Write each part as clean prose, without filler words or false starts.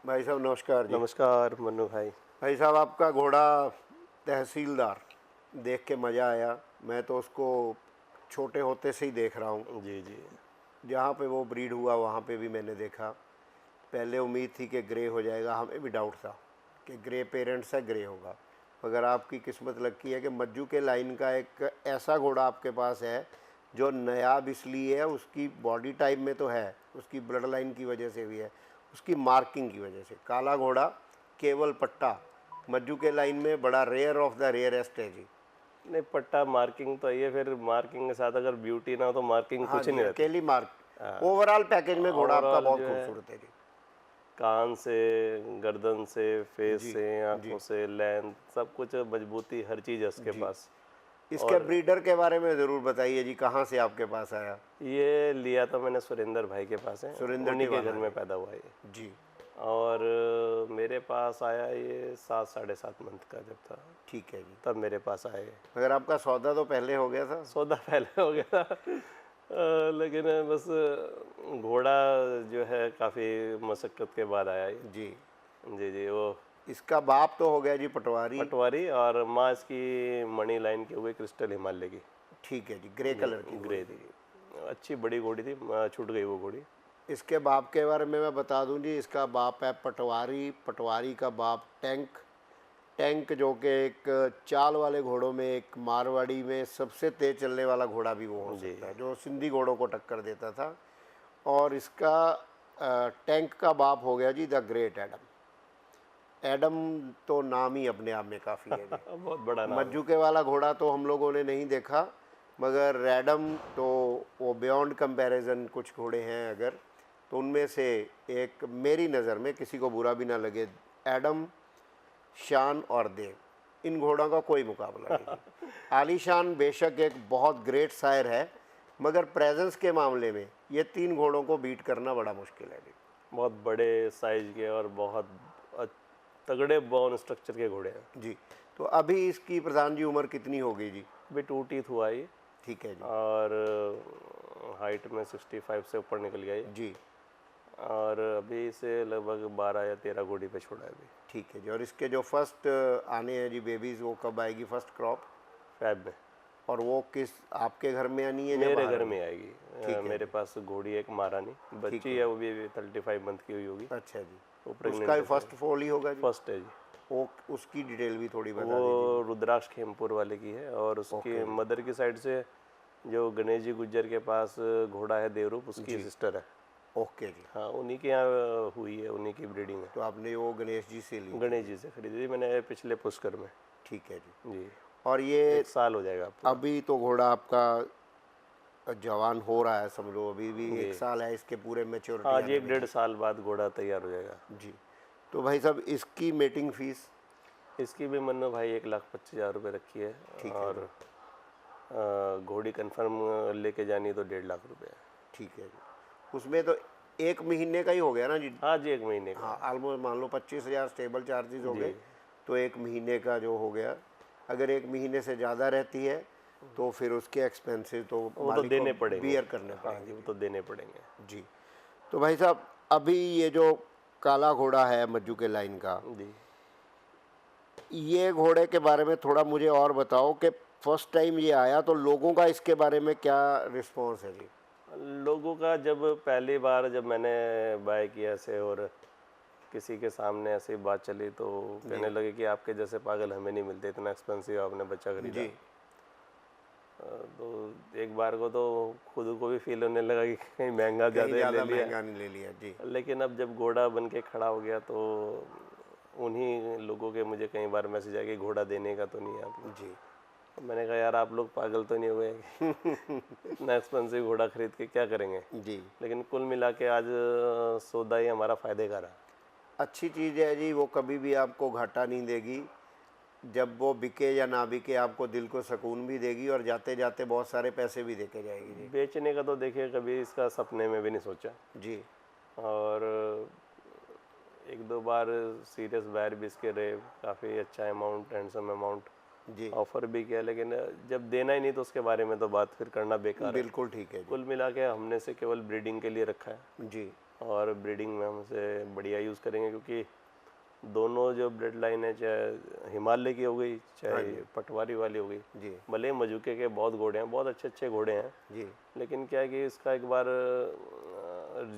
भाई साहब नमस्कार जी। नमस्कार मन्नू भाई। भाई साहब आपका घोड़ा तहसीलदार देख के मज़ा आया। मैं तो उसको छोटे होते से ही देख रहा हूँ। जी जी। जहाँ पे वो ब्रीड हुआ वहाँ पे भी मैंने देखा। पहले उम्मीद थी कि ग्रे हो जाएगा, हमें भी डाउट था कि ग्रे पेरेंट्स है ग्रे होगा, मगर आपकी किस्मत लकी है कि मज्जू के लाइन का एक ऐसा घोड़ा आपके पास है जो नायाब इसलिए है, उसकी बॉडी टाइप में तो है, उसकी ब्लड लाइन की वजह से भी है, उसकी मार्किंग की वजह से। काला घोड़ा केवल पट्टा मज्जू के लाइन में बड़ा रेयर ऑफ द रेयरेस्ट है जी। नहीं, पट्टा मार्किंग तो ये, फिर मार्किंग के साथ अगर ब्यूटी ना हो तो मार्किंग हाँ कुछ ही जी, नहीं रहती। अकेली मार्क। हाँ, ओवरऑल पैकेज में घोड़ा आपका ओवरऑल बहुत जो है खूबसूरत है जी। कान से, गर्दन से, फेस जी से, आंखों जी से, लेंथ, सब कुछ मजबूती, हर चीज़ है उसके जी। पास। इसके और ब्रीडर के बारे में ज़रूर बताइए जी, कहाँ से आपके पास आया? ये लिया था मैंने सुरेंद्र भाई के पास है, सुरेंद्र उन्हीं के घर टिवाना में जी। पैदा हुआ ये। जी और मेरे पास आया ये 7 साढ़े 7 मंथ का जब था, ठीक है जी। तब मेरे पास आए। मगर आपका सौदा तो पहले हो गया था। सौदा पहले हो गया था। लेकिन बस घोड़ा जो है काफ़ी मशक्क़त के बाद आया ये। जी, जी जी। वो इसका बाप तो हो गया जी पटवारी। पटवारी, और माँ इसकी मणि लाइन के हुए क्रिस्टल हिमालय की। ठीक है जी, ग्रे जी, कलर की घोड़ी ग्रे थी। थी, अच्छी बड़ी घोड़ी थी, छूट गई वो घोड़ी। इसके बाप के बारे में मैं बता दूं जी, इसका बाप है पटवारी, पटवारी का बाप टैंक। टैंक जो कि एक चाल वाले घोड़ों में, एक मारवाड़ी में सबसे तेज चलने वाला घोड़ा भी वो हो जी सकता है, जो सिंधी घोड़ों को टक्कर देता था। और इसका टैंक का बाप हो गया जी द ग्रेट एडम। एडम तो नाम ही अपने आप में काफ़ी है जी। बहुत बड़ा नाम है। मज्जूके वाला घोड़ा तो हम लोगों ने नहीं देखा, मगर रैडम तो वो बियॉन्ड कंपैरिजन कुछ घोड़े हैं अगर, तो उनमें से एक मेरी नज़र में, किसी को बुरा भी ना लगे, एडम, शान और देव, इन घोड़ों का कोई मुकाबला नहीं है। आलीशान बेशक एक बहुत ग्रेट सायर है, मगर प्रेजेंस के मामले में ये तीन घोड़ों को बीट करना बड़ा मुश्किल है जी। बहुत बड़े साइज के और बहुत तगड़े बोन स्ट्रक्चर के घोड़े हैं। जी, तो अभी इसकी प्रधान जी उम्र कितनी हो गई जी? अभी 2 टीथ हुआ ये, ठीक है जी। और हाइट में 65 से ऊपर निकल गया ये। जी और अभी से लगभग 12 या 13 घोड़ी पे छोड़ा है अभी। ठीक है जी। और इसके जो फर्स्ट आने हैं जी बेबीज़, वो कब आएगी फर्स्ट क्रॉप? फैब में। और वो किस आपके घर में आनी है या मेरे बाहर घर आनी में है? आएगी। ठीक है मेरे जी। पास घोड़ी एक महारानी ठीक बच्ची है है, जी। वो भी 35 मंथ की हुई होगी। अच्छा जी। वो उसका प्रेग्नेंट भी है फर्स्ट शायद। फोल ही होगा जी? फर्स्ट है जी। वो उसकी डिटेल भी थोड़ी बता दीजिए वो जी। रुद्राक्ष खेमपुर वाले की है, और उसकी ओके जी। मदर की साइड से जो गणेश जी गुज्जर के पास घोड़ा है देवरूप, उसकी जी सिस्टर है। ओके जी। हाँ, उन्हीं के यहाँ हुई है, उन्हीं की ब्रीडिंग है। तो आपने वो गणेश जी से ली थी गणेश जी? जी से खरीदी थी मैंने पिछले पुष्कर में। ठीक है जी। जी। और ये 1 साल हो जाएगा पूरा। अभी तो घोड़ा आपका जवान हो रहा है समझो, अभी भी जी। 1 साल है इसके पूरे मेच्योरिटी हाँ जी, आने एक में डेढ़ जी। साल बाद घोड़ा तैयार हो जाएगा। जी, तो भाई साहब इसकी मेटिंग फीस? इसकी भी मन्नू भाई 1,25,000 रुपये रखी है। ठीक है जी। और घोड़ी कंफर्म लेके जानी तो 1,50,000 रुपये है। ठीक है जी। उसमें तो 1 महीने का ही हो गया ना जी? हाँ जी, 1 महीने का हाँ, है। ऑलमोस्ट मान लो 25,000 स्टेबल चार्जेस हो जी। गए, तो 1 महीने का जो हो गया। अगर 1 महीने से ज़्यादा रहती है तो फिर उसके एक्सपेंसेस तो वो तो मालिक को देने पड़ेंगे। बियर करने हाँ जी, पड़ेंगे वो जी। तो देने पड़ेंगे। जी, तो भाई साहब अभी ये जो काला घोड़ा है मज्जू के लाइन का, जी। ये घोड़े के बारे में थोड़ा मुझे और बताओ कि फर्स्ट टाइम ये आया तो लोगों का इसके बारे में क्या रिस्पॉन्स है जी? लोगों का जब पहली बार जब मैंने बाय किया ऐसे, और किसी के सामने ऐसी बात चली, तो कहने लगे कि आपके जैसे पागल हमें नहीं मिलते, इतना एक्सपेंसिव आपने बच्चा खरीदा। जी तो एक बार को तो खुद को भी फील होने लगा कि कहीं महंगा कहीं ज़्यादा ही ले ज़्यादा लिया। महंगा नहीं ले लिया जी? लेकिन अब जब घोड़ा बन के खड़ा हो गया, तो उन्हीं लोगों के मुझे कई बार मैसेज आया कि घोड़ा देने का तो नहीं है आपने। जी मैंने कहा यार, आप लोग पागल तो नहीं हुए कि इतना एक्सपेंसिव घोड़ा खरीद के क्या करेंगे। जी। लेकिन कुल मिला के आज सौदा ही हमारा फ़ायदे का रहा। अच्छी चीज़ है जी, वो कभी भी आपको घाटा नहीं देगी। जब वो बिके या ना बिके आपको दिल को सुकून भी देगी, और जाते जाते बहुत सारे पैसे भी देके जाएगी जी। बेचने का तो देखिए कभी इसका सपने में भी नहीं सोचा। जी और 1-2 बार सीरियस बायर भी इसके रहे, काफ़ी अच्छा अमाउंट, हैंडसम अमाउंट जी ऑफर भी किया, लेकिन जब देना ही नहीं तो उसके बारे में तो बात फिर करना बेकार है। बिल्कुल ठीक है जी। कुल मिला के हमने से केवल ब्रीडिंग के लिए रखा है। जी और ब्रीडिंग में हम उसे बढ़िया यूज़ करेंगे, क्योंकि दोनों जो ब्लड लाइन है, चाहे हिमालय की हो गई चाहे पटवारी वाली हो गई, जी भले ही मजूके के बहुत घोड़े हैं, बहुत अच्छे अच्छे घोड़े हैं, जी लेकिन क्या है कि इसका एक बार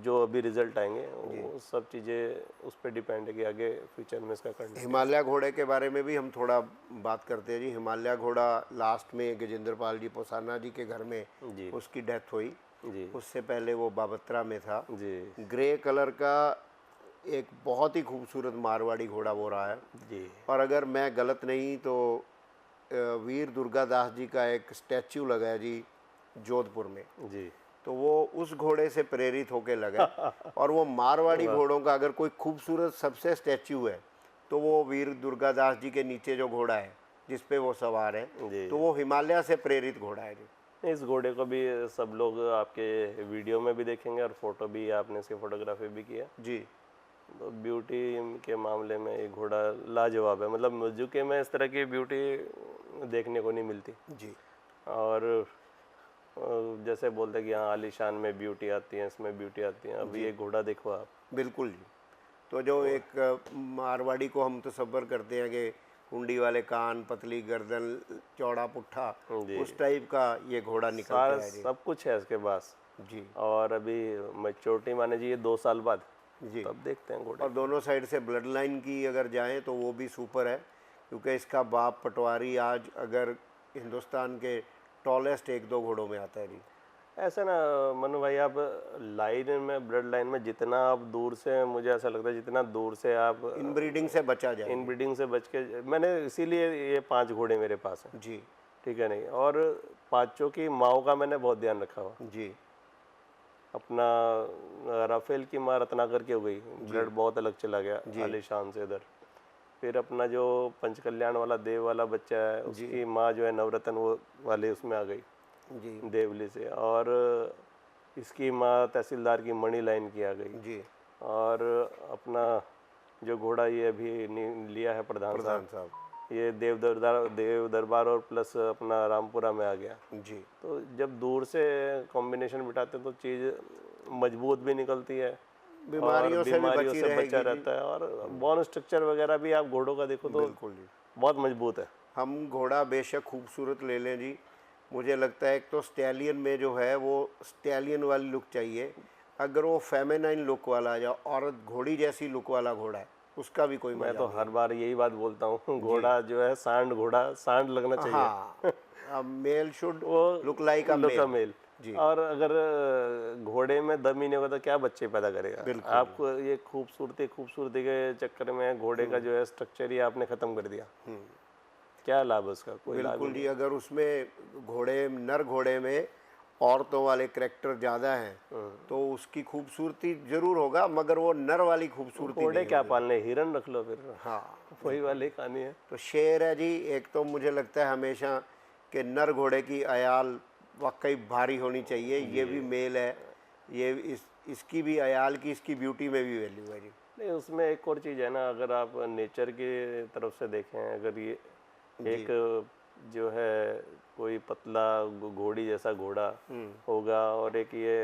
जो अभी रिजल्ट आएंगे वो सब चीज़ें उस पर डिपेंड है कि आगे फ्यूचर में इसका करना है। हिमालय घोड़े के बारे में भी हम थोड़ा बात करते हैं जी। हिमालय घोड़ा लास्ट में गजेंद्र पाल जी पोसाना जी के घर में जी उसकी डेथ हुई, जी उससे पहले वो बाबत्रा में था। जी ग्रे कलर का एक बहुत ही खूबसूरत मारवाड़ी घोड़ा वो रहा है। जी और अगर मैं गलत नहीं तो वीर दुर्गादास जी का एक स्टैच्यू लगा है जी जोधपुर में, जी तो वो उस घोड़े से प्रेरित होके लगा है। और वो मारवाड़ी घोड़ों का अगर कोई खूबसूरत सबसे स्टैच्यू है तो वो वीर दुर्गादास जी के नीचे जो घोड़ा है जिस पे वो सवार है, जी। तो वो हिमालय से प्रेरित घोड़ा है जी। इस घोड़े को भी सब लोग आपके वीडियो में भी देखेंगे और फोटो भी, आपने इसकी फोटोग्राफी भी किया। जी तो ब्यूटी के मामले में ये घोड़ा लाजवाब है, मतलब मजूके में इस तरह की ब्यूटी देखने को नहीं मिलती। जी और जैसे बोलते हैं कि हाँ आलीशान में ब्यूटी आती है, इसमें ब्यूटी आती है, अभी ये घोड़ा देखो आप। बिल्कुल जी। तो जो एक मारवाड़ी को हम तसव्वुर करते हैं कि कुंडी वाले कान, पतली गर्दन, चौड़ा पुट्ठा, जी। उस टाइप का ये घोड़ा निकल सारा के है जी। सब कुछ है इसके पास। जी और अभी मैच्योरिटी माने जी ये 2 साल बाद, जी। तब देखते हैं घोड़े। और दोनों साइड से ब्लड लाइन की अगर जाएं तो वो भी सुपर है, क्योंकि इसका बाप पटवारी आज अगर हिंदुस्तान के टॉलेस्ट 1-2 घोड़ों में आता है जी। ऐसा ना मनु भाई, आप लाइन में, ब्लड लाइन में जितना आप दूर से, मुझे ऐसा लगता है जितना दूर से आप इनब्रीडिंग से बचा जाए इनब्रीडिंग से बच के, मैंने इसीलिए ये 5 घोड़े मेरे पास हैं, जी। ठीक है नहीं, और पांचों की माओ का मैंने बहुत ध्यान रखा हुआ। जी अपना राफेल की माँ रत्नाकर की हो गई, ब्लड बहुत अलग चला गया आलीशान से इधर। फिर अपना जो पंचकल्याण वाला देव वाला बच्चा है, उसकी माँ जो है नवरत्न वो वाले उसमें आ गई जी देवली से, और इसकी माँ तहसीलदार की मणि लाइन की आ गई। जी। और अपना जो घोड़ा ये अभी लिया है प्रधान प्रधान साहब, साहब ये देव दरबार और प्लस अपना रामपुरा में आ गया। जी। तो जब दूर से कॉम्बिनेशन बिठाते हैं तो चीज़ मजबूत भी निकलती है बीमारियों और से भी बीमारियों बची से रहेगी बचा जी। रहता है, और बोन स्ट्रक्चर वगैरह भी आप घोड़ों का देखो तो बिल्कुल जी। बहुत मजबूत है। हम घोड़ा बेशक खूबसूरत ले लें जी, मुझे लगता है एक तो स्टैलियन में जो है वो स्टैलियन वाली लुक चाहिए। अगर वो फेमिनाइन लुक वाला या औरत घोड़ी जैसी लुक वाला घोड़ा है, उसका भी कोई मैं मजा तो नहीं। हर बार यही बात बोलता हूँ, घोड़ा जो है सांड, घोड़ा सांड लगना चाहिए। हाँ, मेल शुड वो look like a look male. Male. जी और अगर घोड़े में दम ही नहीं होगा तो क्या बच्चे पैदा करेगा? बिल्कुल। आपको ये खूबसूरती के चक्कर में घोड़े का जो है स्ट्रक्चर ही आपने खत्म कर दिया। क्या लाभ है उसका? कोई लाभ ही बिल्कुल नहीं। जी। अगर उसमें घोड़े, नर घोड़े में औरतों वाले करैक्टर ज़्यादा हैं तो उसकी खूबसूरती जरूर होगा, मगर वो नर वाली खूबसूरती घोड़े नहीं क्या होगी। पालने, हिरन रख लो फिर। हाँ, वही वाली कहानी है। तो शेर है जी। एक तो मुझे लगता है हमेशा कि नर घोड़े की अयाल वाकई भारी होनी चाहिए। ये भी मेल है, ये इसकी भी अयाल की, इसकी ब्यूटी में भी वैल्यू है जी। नहीं, उसमें एक और चीज़ है ना, अगर आप नेचर की तरफ से देखें, अगर ये एक जो है कोई पतला घोड़ी जैसा घोड़ा होगा और एक ये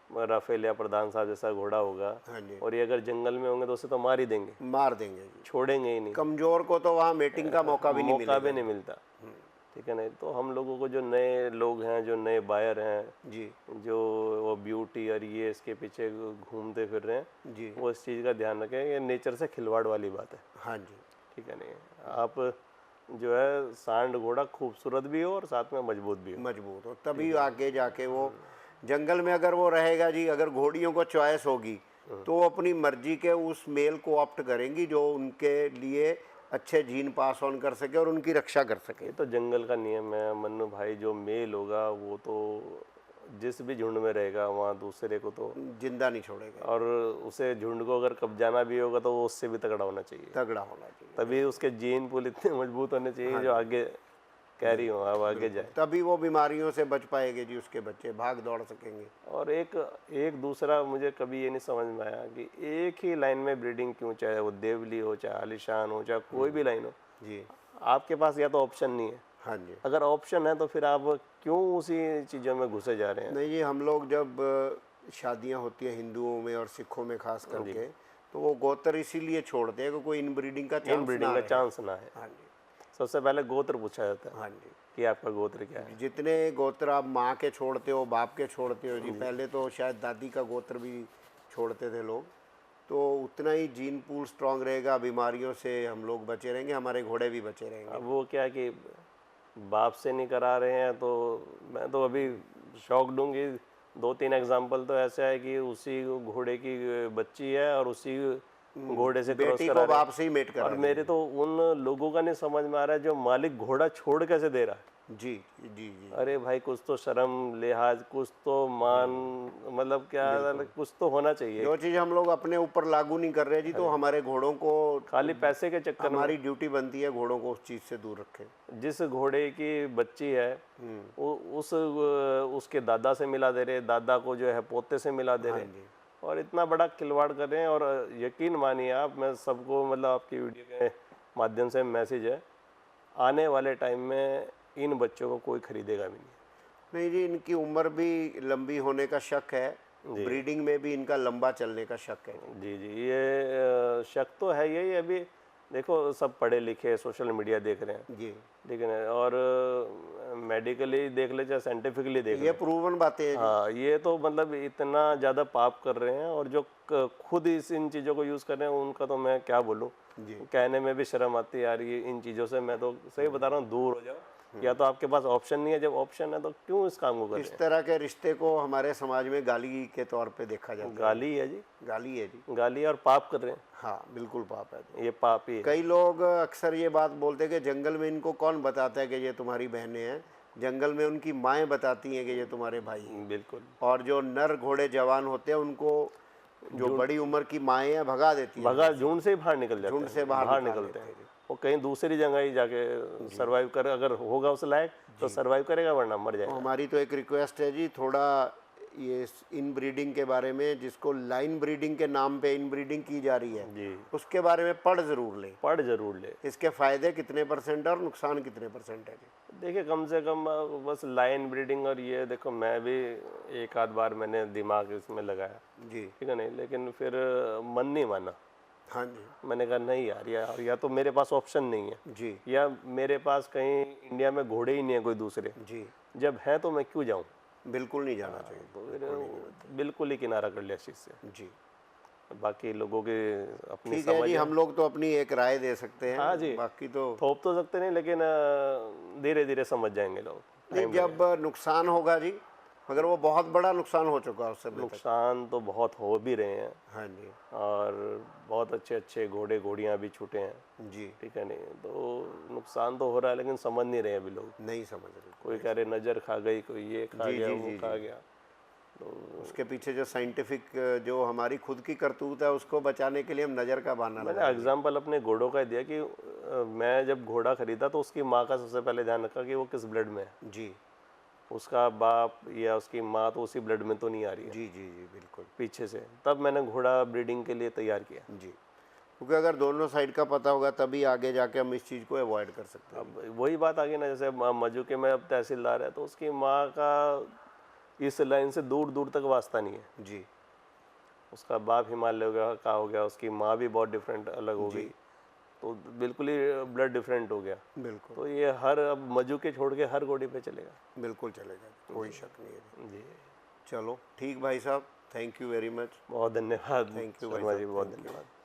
राफेल या प्रधान साहब जैसा घोड़ा होगा, हाँ जी, और ये अगर जंगल में होंगे तो उसे तो मार ही देंगे, मार देंगे जी। छोड़ेंगे ही नहीं, कमज़ोर को तो वहाँ मेटिंग का मौका भी नहीं मौका भी मिलेगा। नहीं मिलता। ठीक है नहीं, तो हम लोगों को जो नए लोग हैं, जो नए बायर हैं, जी जो वो ब्यूटी और ये इसके पीछे घूमते फिर रहे हैं, जी। वो इस चीज़ का ध्यान रखें, ये नेचर से खिलवाड़ वाली बात है। हाँ जी, ठीक है नहीं, आप जो है सांड घोड़ा खूबसूरत भी हो और साथ में मजबूत भी हो। मजबूत हो तभी आगे जाके वो जंगल में अगर वो रहेगा जी। अगर घोड़ियों को चॉइस होगी तो वो अपनी मर्जी के उस मेल को ऑप्ट करेंगी जो उनके लिए अच्छे जीन पास ऑन कर सके और उनकी रक्षा कर सके। ये तो जंगल का नियम है मन्नू भाई, जो मेल होगा वो तो जिस भी झुंड में रहेगा वहाँ दूसरे को तो, जिंदा नहीं छोड़ेगा, और उसे झुंड को अगर कब्जाना भी होगा तो वो उससे भी तगड़ा होना चाहिए। तगड़ा होना चाहिए। तभी उसके जीन पूल इतने मजबूत होने चाहिए जो आगे कैरी हो, अब आगे जाए। तभी वो बीमारियों से बच पाएंगे जी, उसके बच्चे भाग दौड़ सकेंगे। और एक दूसरा मुझे कभी ये नहीं समझ में आया कि एक ही लाइन में ब्रीडिंग क्यों, चाहे वो देवली हो, चाहे आलीशान हो, चाहे कोई भी लाइन हो, जी आपके पास या तो ऑप्शन नहीं है। हाँ जी। अगर ऑप्शन है तो फिर आप क्यों उसी चीज़ों में घुसे जा रहे हैं? नहीं जी, हम लोग जब शादियां होती हैं हिंदुओं में और सिखों में खास करके, तो वो गोत्र इसीलिए छोड़ते हैं कि कोई इनब्रीडिंग का चांस इनब्रीडिंग का चांस ना है। हाँ जी, सबसे पहले गोत्र पूछा जाता है हाँ जी। कि आपका गोत्र क्या है। जितने गोत्र आप माँ के छोड़ते हो, बाप के छोड़ते हो जी, पहले तो शायद दादी का गोत्र भी छोड़ते थे लोग, तो उतना ही जीन पूल स्ट्रांग रहेगा, बीमारियों से हम लोग बचे रहेंगे, हमारे घोड़े भी बचे रहेंगे। अब वो क्या है कि बाप से नहीं करा रहे हैं, तो मैं तो अभी शौक दूंगी। 2-3 एग्जाम्पल तो ऐसा है कि उसी घोड़े की बच्ची है और उसी घोड़े से क्रॉस बेटी करा को रहे हैं। बाप से ही मेट और करा मेरे तो उन लोगों का नहीं समझ में आ रहा है जो मालिक घोड़ा छोड़ कैसे दे रहा है। जी जी जी। अरे भाई, कुछ तो शर्म लिहाज, कुछ तो मान, मतलब क्या, कुछ तो होना चाहिए। जो चीज़ हम लोग अपने ऊपर लागू नहीं कर रहे जी, तो हमारे घोड़ों को, खाली पैसे के चक्कर में हमारी ड्यूटी बनती है घोड़ों को उस चीज़ से दूर रखें। जिस घोड़े की बच्ची है उसके दादा से मिला दे रहे, दादा को जो है पोते से मिला दे रहे, और इतना बड़ा खिलवाड़ कर रहे हैं। और यकीन मानिए आप, मैं सबको मतलब आपकी वीडियो के माध्यम से मैसेज है, आने वाले टाइम में इन बच्चों को कोई खरीदेगा भी नहीं। नहीं जी, इनकी उम्र भी लंबी होने का शक है, ब्रीडिंग में भी इनका लंबा चलने का शक है। जी जी, ये शक तो है यही। अभी देखो, सब पढ़े लिखे सोशल मीडिया देख रहे हैं जी, ठीक है ना, और मेडिकली देख ले चाहे साइंटिफिकली देख ले, ये प्रूवन बातें हैं जी। हाँ, ये तो मतलब इतना ज़्यादा पाप कर रहे हैं। और जो खुद इन चीज़ों को यूज़ कर रहे हैं उनका तो मैं क्या बोलूँ, कहने में भी शर्म आती है यार। ये इन चीज़ों से मैं तो सही बता रहा हूँ, दूर हो जाओ। या तो आपके पास ऑप्शन नहीं है, जब ऑप्शन है तो क्यों इस काम को कर रहे इस हैं। तरह के रिश्ते को हमारे समाज में गाली के तौर पे देखा जाता है। गाली है जी, गाली है जी। गाली, और पाप कर रहे हैं। हाँ, बिल्कुल पाप है जी। ये पाप ही है। कई लोग अक्सर ये बात बोलते हैं कि जंगल में इनको कौन बताता है कि ये तुम्हारी बहनें हैं, जंगल में उनकी माएँ बताती हैं कि ये तुम्हारे भाई हैं। बिल्कुल। और जो नर घोड़े जवान होते हैं उनको जो बड़ी उम्र की माएँ हैं भगा देती हैं, भगा, झुंड से ही बाहर निकल जाते झुंड हैं, से बाहर निकाल निकलते देते हैं। हैं। वो कहीं दूसरी जगह ही जाके सरवाइव कर, अगर होगा उस लायक तो सरवाइव करेगा, वरना मर तो जाएगा। हमारी तो एक रिक्वेस्ट है जी, थोड़ा ये इन ब्रीडिंग के बारे में, जिसको लाइन ब्रीडिंग के नाम पे इन ब्रीडिंग की जा रही है, जी, उसके बारे में पढ़ ज़रूर लें। पढ़ जरूर ले। इसके फ़ायदे कितने % और नुकसान कितने % है जी। देखिए, कम से कम बस लाइन ब्रीडिंग, और ये देखो, मैं भी एक आध बार मैंने दिमाग इसमें लगाया जी, ठीक है नहीं, लेकिन फिर मन नहीं माना। हाँ जी, मैंने कहा नहीं यार, या तो मेरे पास ऑप्शन नहीं है, जी, या मेरे पास कहीं इंडिया में घोड़े ही नहीं है कोई दूसरे। जी, जब है तो मैं क्यों जाऊँ। बिल्कुल नहीं जाना चाहिए। तो फिर बिल्कुल ही किनारा कर लिया इस चीज़ से। जी, बाकी लोगों के अपनी ठीक है समझ जी, है। हम लोग तो अपनी एक राय दे सकते हैं। हाँ जी, बाकी तो थोप तो सकते नहीं, लेकिन धीरे धीरे समझ जाएंगे लोग। नहीं, जब नुकसान होगा जी, अगर वो बहुत बड़ा नुकसान हो चुका है उससे बेहतर। नुकसान तो बहुत हो भी रहे हैं, हाँ जी, और बहुत अच्छे अच्छे घोड़े घोड़ियाँ भी छूटे हैं जी, ठीक है नहीं, तो नुकसान तो हो रहा है, लेकिन समझ नहीं रहे अभी लोग। नहीं समझ रहे। कोई कह रहे नज़र खा गई, कोई ये खा जी, गया, जी, वो जी, खा जी। गया। तो उसके पीछे जो साइंटिफिक, जो हमारी खुद की करतूत है, उसको बचाने के लिए हम नज़र का बहाना मैंने लगा। एग्जाम्पल अपने घोड़ों का दिया कि मैं जब घोड़ा खरीदा तो उसकी माँ का सबसे पहले ध्यान रखा कि वो किस ब्लड में है। जी, उसका बाप या उसकी माँ तो उसी ब्लड में तो नहीं आ रही है जी, जी, जी, बिल्कुल। पीछे से, तब मैंने घोड़ा ब्रीडिंग के लिए तैयार किया। जी, क्योंकि अगर दोनों साइड का पता होगा तभी आगे जाके हम इस चीज़ को अवॉइड कर सकते हैं। अब वही बात आ गई ना, जैसे मजूके में अब तहसीलदार है, तो उसकी माँ का इस लाइन से दूर दूर तक वास्ता नहीं है। जी, उसका बाप हिमालय का हो गया, उसकी माँ भी बहुत डिफरेंट अलग हो गई, तो बिल्कुल ही ब्लड डिफरेंट हो गया। बिल्कुल, तो ये हर, अब मजूके छोड़ के हर घोड़े पे चलेगा। बिल्कुल चलेगा, कोई शक नहीं है। जी, चलो ठीक भाई साहब, थैंक यू वेरी मच। बहुत धन्यवाद थैंक यू भाई शर्मा जी, साहब, बहुत thank you। धन्यवाद।